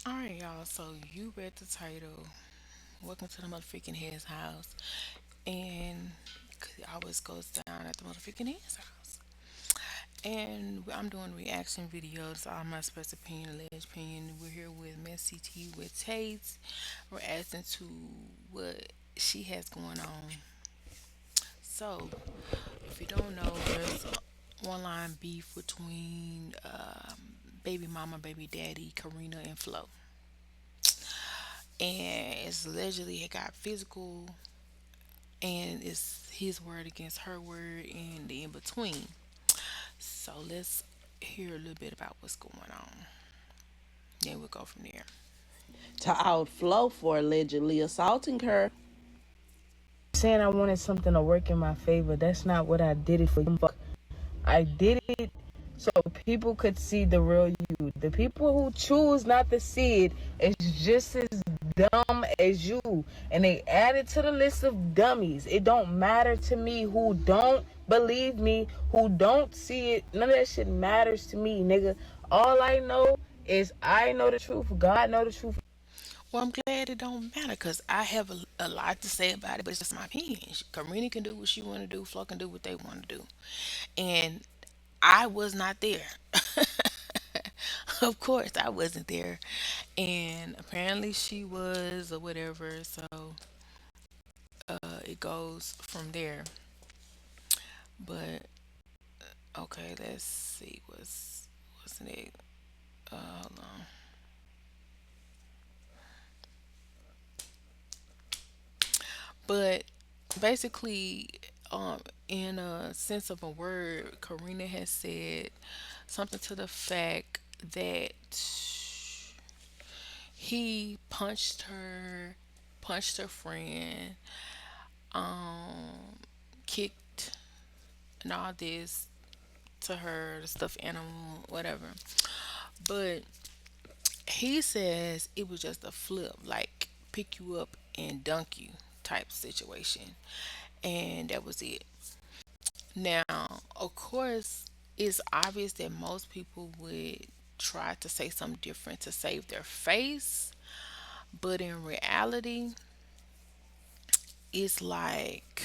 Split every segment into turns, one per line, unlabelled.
All right, y'all. So you read the title. Welcome to the motherfucking head's house. And it always goes down at the motherfucking head's house. And I'm doing reaction videos. All my special opinion, alleged opinion. We're here with Miss CT with Tate. We're asking to what she has going on. So, if you don't know, there's one line beef between baby mama, baby daddy, Karina and Flo. And it's allegedly it got physical, and it's his word against her word and the in between. So let's hear a little bit about what's going on. Then we'll go from there.
To outflow for allegedly assaulting her.
Saying I wanted something to work in my favor. That's not what I did it for. You fuck. I did it so people could see the real you. The people who choose not to see it is just as dumb as you, and they add it to the list of dummies. It don't matter to me who don't believe me, who don't see it. None of that shit matters to me, nigga. All I know is I know the truth. God know the truth.
Well, I'm glad it don't matter because I have a lot to say about it, but it's just my opinion. Karina can do what she want to do. Flo can do what they want to do. And I was not there. Of course, I wasn't there. And apparently she was or whatever. So it goes from there. But okay, let's see what's next. Hold on. But basically, in a sense of a word, Karina has said something to the fact that he punched her friend, kicked and all this to her, the stuffed animal, whatever. But he says it was just a flip, like pick you up and dunk you type situation. And that was it. Now, of course, it's obvious that most people would try to say something different to save their face, but in reality, it's like,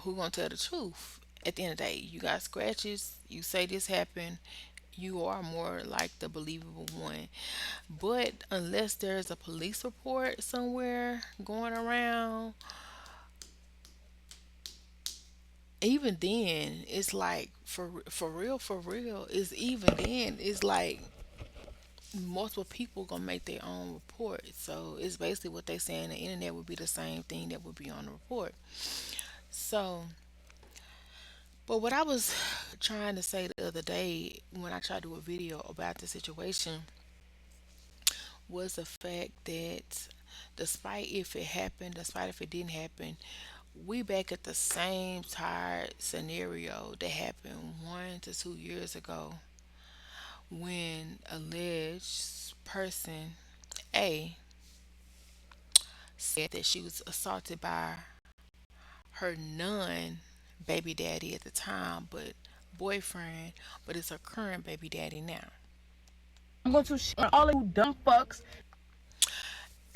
who gonna tell the truth? At the end of the day, you got scratches, you say this happened, you are more like the believable one. But unless there's a police report somewhere going around, even then, it's like for real, it's even then, it's like multiple people gonna make their own report. So it's basically what they say on the internet would be the same thing that would be on the report. So, but what I was trying to say the other day when I tried to do a video about the situation was the fact that despite if it happened, despite if it didn't happen, we back at the same tired scenario that happened 1 to 2 years ago when alleged person A said that she was assaulted by her nun baby daddy at the time, but boyfriend, but it's her current baby daddy now.
I'm going to shit on all of you dumb fucks.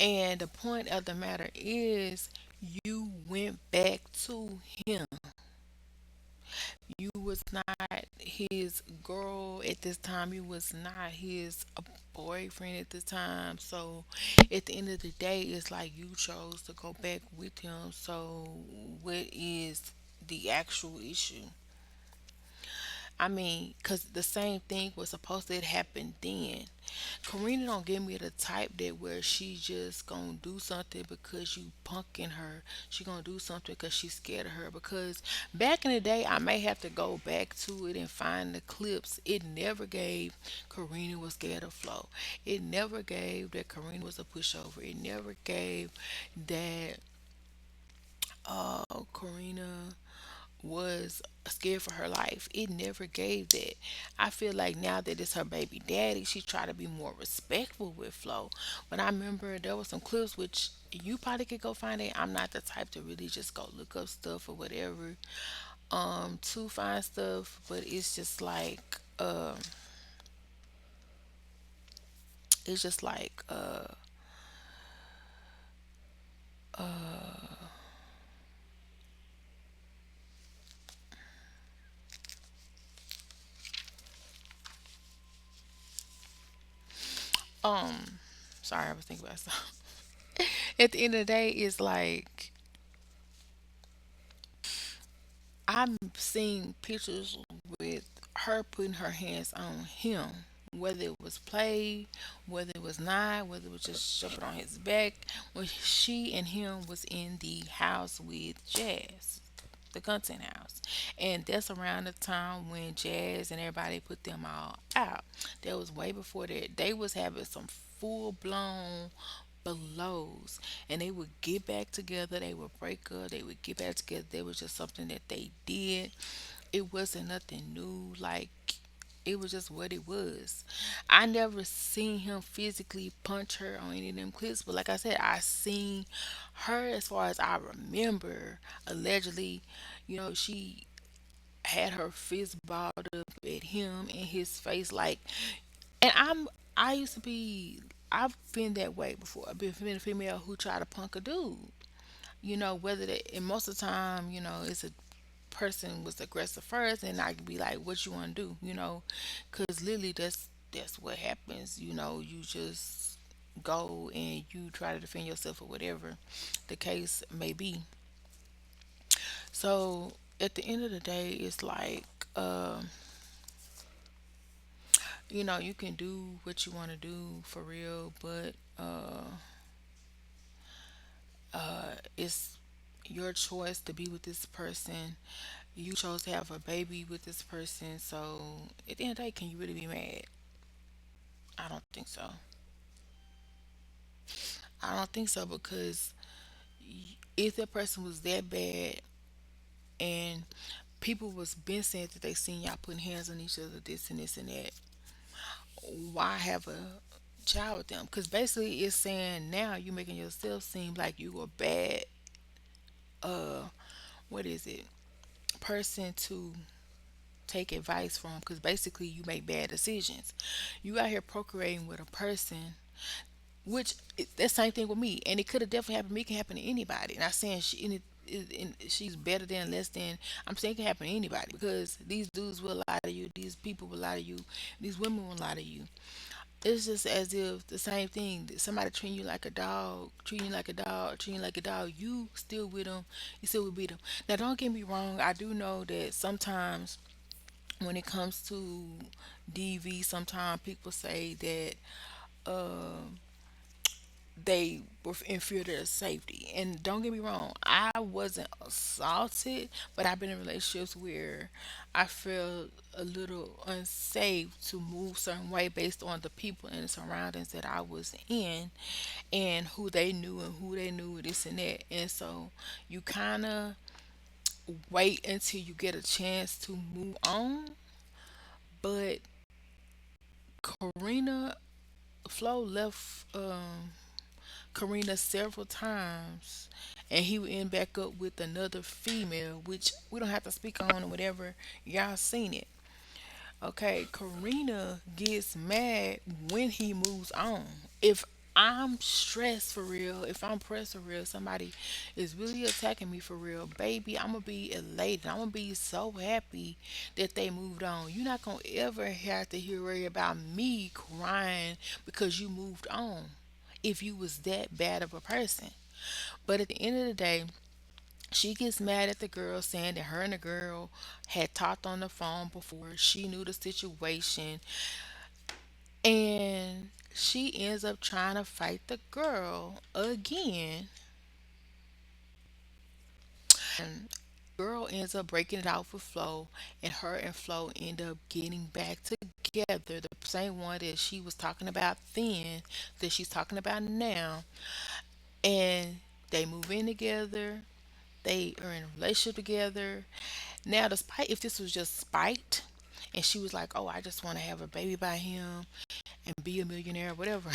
And the point of the matter is, you went back to him. You was not his girl at this time. You was not his boyfriend at this time. So at the end of the day, it's like you chose to go back with him. So what is the actual issue? I mean, cause the same thing was supposed to happen then. Karina don't give me the type that where she just gonna do something because you punking her. She gonna do something because she's scared of her. Because back in the day, I may have to go back to it and find the clips. It never gave Karina was scared of Flo. It never gave that Karina was a pushover. It never gave that Karina was scared for her life. It never gave that. I feel like now that it's her baby daddy, she tried to be more respectful with Flo. But I remember there was some clips which you probably could go find it. I'm not the type to really just go look up stuff or whatever. to find stuff, but it's just like it's just like um sorry, I was thinking about something. At the end of the day, it's like I'm seeing pictures with her putting her hands on him, whether it was play, whether it was not, whether it was just shoving on his back, when she and him was in the house with Jazz, the content house. And that's around the time when Jazz and everybody put them all out. That was way before that. They was having some full blown blows, and they would get back together, they would break up, they would get back together. There was just something that they did. It wasn't nothing new, like it was just what it was. I never seen him physically punch her on any of them clips, but like I said, I seen her, as far as I remember, allegedly, she had her fist balled up at him in his face, like, and I used to be, I've been that way before. I've been a female who try to punk a dude. Whether they, and most of the time, it's a person was aggressive first, and I could be like, "What you want to do?" Because literally, that's what happens. You just go and you try to defend yourself or whatever the case may be. So at the end of the day, it's like, you can do what you want to do for real, but it's your choice to be with this person. You chose to have a baby with this person. So at the end of the day, can you really be mad? I don't think so. I don't think so, because if that person was that bad and people was been saying that they seen y'all putting hands on each other, this and this and that, why have a child with them? Because basically it's saying now you making yourself seem like you a bad, what is it, person to take advice from, because basically you make bad decisions. You out here procreating with a person, which that same thing with me, and it could have definitely happened to me. It can happen to anybody. Not saying she's better than, less than. I'm saying it can happen to anybody, because these dudes will lie to you, these people will lie to you, these women will lie to you. It's just as if the same thing. That somebody treating you like a dog, treating you like a dog, treating you like a dog. You still with them. You still would beat them. Now, don't get me wrong. I do know that sometimes when it comes to DV, sometimes people say that they were in fear of their safety. And don't get me wrong, I wasn't assaulted, but I've been in relationships where I felt a little unsafe to move certain way based on the people and the surroundings that I was in, and who they knew, this and that. And so you kind of wait until you get a chance to move on. But Karina Flo left Carena several times, and he would end back up with another female, which we don't have to speak on or whatever. Y'all seen it. Okay, Karina gets mad when he moves on. If I'm stressed for real, if I'm pressed for real, somebody is really attacking me for real, baby, I'm gonna be elated. I'm gonna be so happy that they moved on. You're not gonna ever have to hear worry about me crying because you moved on, if you was that bad of a person. But at the end of the day, she gets mad at the girl, saying that her and the girl had talked on the phone before. She knew the situation, and she ends up trying to fight the girl again. Girl ends up breaking it out with Flo, and her and Flo end up getting back together. The same one that she was talking about then, that she's talking about now. And they move in together. They are in a relationship together. Now, despite if this was just spite, and she was like, "Oh, I just want to have a baby by him and be a millionaire, whatever."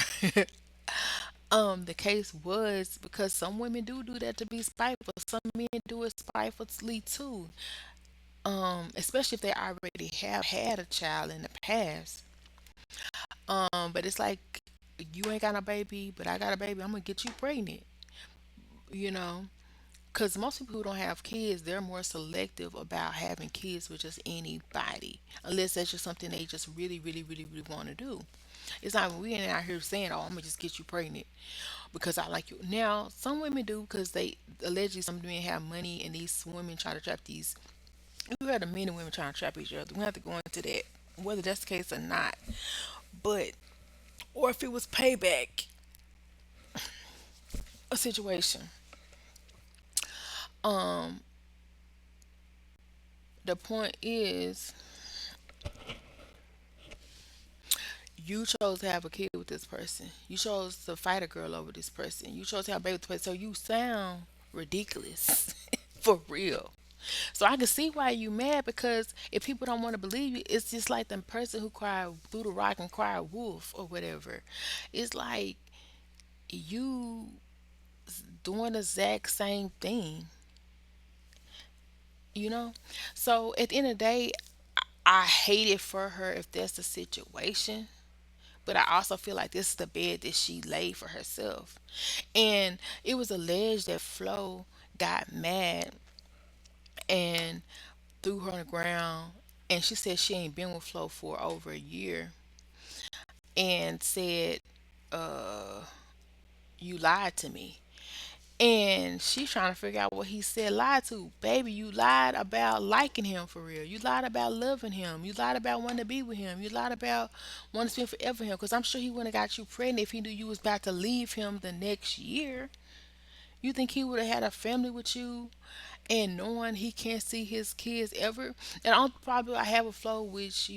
The case was, because some women do that to be spiteful. Some men do it spitefully too. especially if they already have had a child in the past. But it's like you ain't got no baby, but I got a baby. I'm gonna get you pregnant. You know, because most people who don't have kids, they're more selective about having kids with just anybody, unless that's just something they just really, really, really, really want to do. It's not we ain't out here saying, "Oh, I'm gonna just get you pregnant because I like you." Now, some women do because they allegedly some men have money, and these women try to trap these. We had the men and women trying to trap each other. We have to go into that, whether that's the case or not. But or if it was payback, a situation. Um, the point is, you chose to have a kid with this person. You chose to fight a girl over this person. You chose to have a baby with this person. So you sound ridiculous. For real. So I can see why you mad because if people don't want to believe you, it's just like the person who cried through the rock and cried wolf or whatever. It's like you doing the exact same thing, you know? So at the end of the day, I hate it for her if that's the situation. But I also feel like this is the bed that she laid for herself. And it was alleged that Flo got mad and threw her on the ground. And she said she ain't been with Flo for over a year and said, uh, you lied to me. And she's trying to figure out what he said lied to. Baby, you lied about liking him for real. You lied about loving him. You lied about wanting to be with him. You lied about wanting to spend forever with him. Because I'm sure he wouldn't have got you pregnant if he knew you was about to leave him the next year. You think he would have had a family with you and knowing he can't see his kids ever? And I'm probably I have a flow which,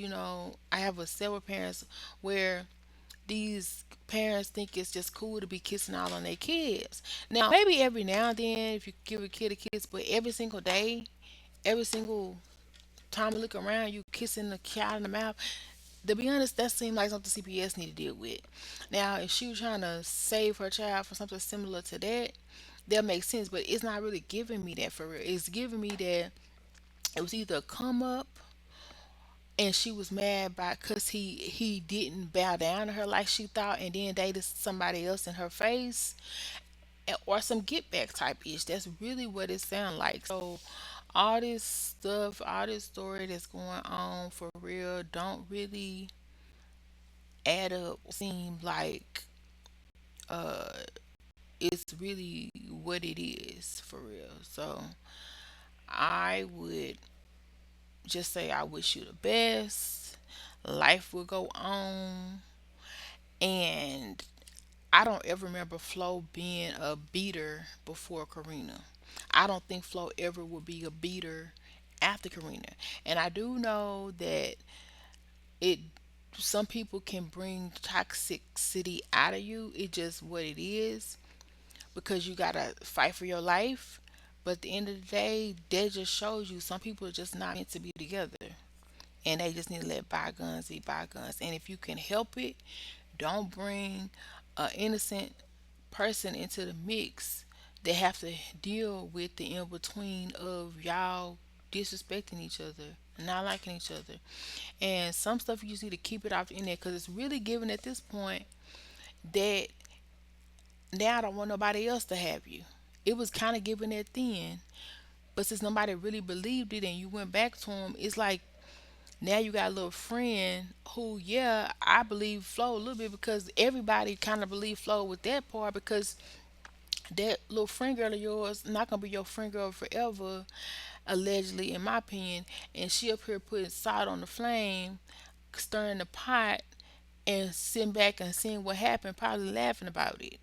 I have a several parents where these parents think it's just cool to be kissing all on their kids. Now, maybe every now and then, if you give a kid a kiss, but every single day, every single time you look around, you kissing the child in the mouth. To be honest, that seems like something CPS need to deal with. Now, if she was trying to save her child from something similar to that, that makes sense. But it's not really giving me that for real. It's giving me that it was either a come up and she was mad by because he didn't bow down to her like she thought and then dated somebody else in her face, or some get back type ish. That's really what it sounds like. So all this stuff, all this story that's going on for real don't really add up, seem like it's really what it is for real. So I would just say I wish you the best. Life will go on. And I don't ever remember Flo being a beater before Carena. I don't think Flo ever would be a beater after Carena. And I do know that it some people can bring toxicity out of you. It's just what it is because you gotta fight for your life. But at the end of the day, that just shows you some people are just not meant to be together. And they just need to let bygones be bygones. And if you can help it, don't bring an innocent person into the mix that have to deal with the in between of y'all disrespecting each other, not liking each other. And some stuff you just need to keep it off the internet because it's really given at this point that now I don't want nobody else to have you. It was kind of given at then, but since nobody really believed it and you went back to him, it's like now you got a little friend who, yeah, I believe Flo a little bit because everybody kind of believe Flo with that part because that little friend girl of yours not gonna be your friend girl forever, allegedly, in my opinion. And she up here putting salt on the flame, stirring the pot, and sitting back and seeing what happened, probably laughing about it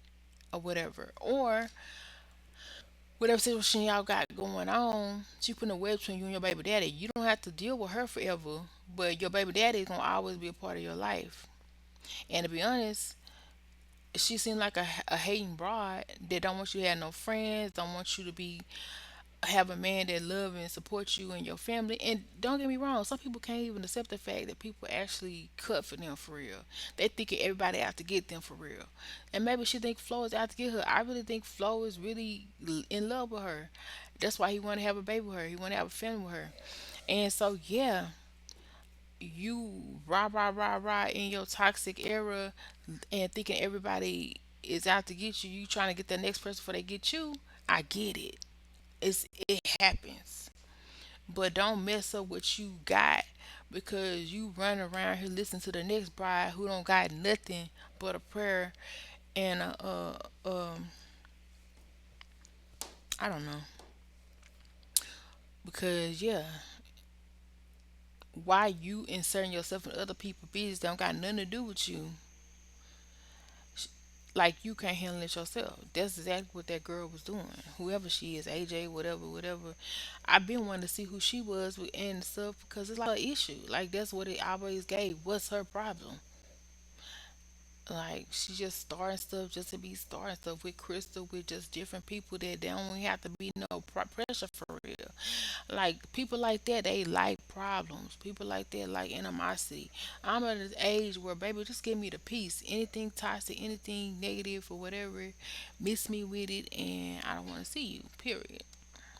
or whatever. Or whatever situation y'all got going on, she putting a wedge between you and your baby daddy. You don't have to deal with her forever, but your baby daddy is gonna always be a part of your life. And to be honest, she seemed like a hating broad that don't want you to have no friends, don't want you to be have a man that love and support you and your family. And don't get me wrong, some people can't even accept the fact that people actually cut for them for real. They thinking everybody out to get them for real. And maybe she think Flo is out to get her. I really think Flo is really in love with her. That's why he want to have a baby with her. He want to have a family with her. And so yeah, you rah in your toxic era and thinking everybody is out to get you. You trying to get the next person before they get you. I get it. It happens. But don't mess up what you got because you run around here listening to the next bride who don't got nothing but a prayer and I don't know. Because yeah, why you inserting yourself in other people's business that don't got nothing to do with you, like you can't handle it yourself. That's exactly what that girl was doing. Whoever she is, AJ, whatever, whatever. I've been wanting to see who she was and stuff because it's like her issue. Like that's what it always gave. What's her problem? Like she just starting stuff just to be starting stuff with Crystal, with just different people that they don't even have to be no pressure for real. Like people like that, they like problems. People like that like animosity. I'm at this age where baby, just give me the peace. Anything toxic, anything negative or whatever, miss me with it, and I don't want to see you. Period.